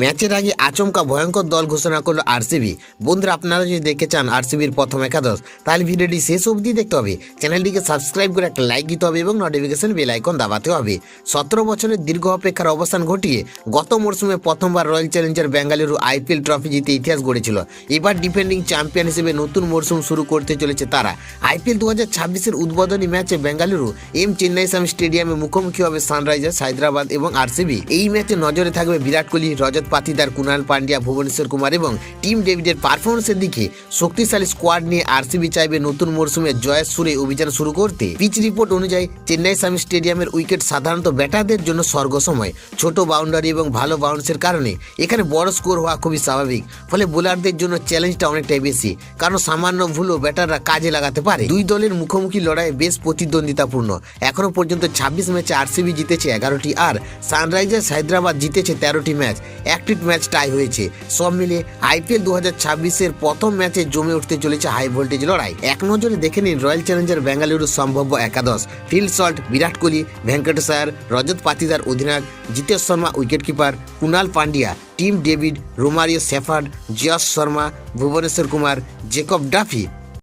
ম্যাচের আগে আচমকা ভয়ঙ্কর দল ঘোষণা করলো আরসিবি। বন্ধুরা, আপনারা যদি দেখতে চান আরসিবির প্রথম একাদশ, তাহলে ভিডিওটি শেষ অবধি দেখতে হবে। চ্যানেলটিকে সাবস্ক্রাইব করে একটা লাইক দিতে হবে এবং নোটিফিকেশন বেল আইকন দাবাতে হবে। 17 বছরের দীর্ঘ অপেক্ষার অবসান ঘটিয়ে গত মরশুমে প্রথমবার royal Challenger Bengaluru IPL trophy জিতে ইতিহাস গড়েছিল। এবার ডিফেন্ডিং চ্যাম্পিয়ন হিসেবে নতুন মরশুম শুরু করতে চলেছে তারা। আইপিএল 2026-এর উদ্বোধনী ম্যাচে বেঙ্গালুরু চেন্নাইস্বামী স্টেডিয়ামে মুখোমুখি হবে সানরাইজার্স হায়দ্রাবাদ এবং আরসিবি। এই ম্যাচে নজরে থাকবে বিরাট কোহলি, রজত পাতিদার, কুনাল পান্ডিয়া, ভুবনেশ্বর কুমার এবং টিম ডেভিডের পারফরমেন্সের দিকে। শক্তিশালী স্কোয়াড নিয়ে আরসিবি চাইবে নতুন মরশুমে জয়ের সুরে অভিযান শুরু করতে। পিচ রিপোর্ট অনুযায়ী চেন্নাইস্বামী স্টেডিয়ামের উইকেট সাধারণত ব্যাটারদের জন্য স্বর্গ সময়। ছোট বাউন্ডারি এবং ভালো বাউন্সের কারণে এখানে বড় স্কোর হওয়া খুবই স্বাভাবিক। ফলে বোলারদের জন্য চ্যালেঞ্জটা অনেকটাই বেশি, কারণ সামান্য ভুলও ব্যাটাররা কাজে লাগাতে পারে। দুই দলের মুখোমুখি লড়াই বেশ প্রতিদ্বন্দ্বিতাপূর্ণ। এখনো পর্যন্ত 26 ম্যাচে আরসিবি জিতেছে 11টি আর সানরাইজার্স হায়দ্রাবাদ জিতেছে 13টি ম্যাচ। একটি ম্যাচ টাই হয়েছে। সব মিলে আইপিএল 2026-এর প্রথম ম্যাচে জমে উঠতে চলেছে হাই ভোল্টেজ লড়াই। এক নজরে দেখে নিন রয়্যাল চ্যালেঞ্জার বেঙ্গালুরুর সম্ভাব্য একাদশ। ফিল সল্ট, বিরাট কোহলি, ভেঙ্কটেশ আয়ার, রজত পাতিদার অধিনায়ক, Jitesh Sharma wicketkeeper, Krunal Pandya, Tim David, Romario Shepherd, জিয়স শর্মা, ভুবনেশ্বর কুমার, জেকব ডাফি,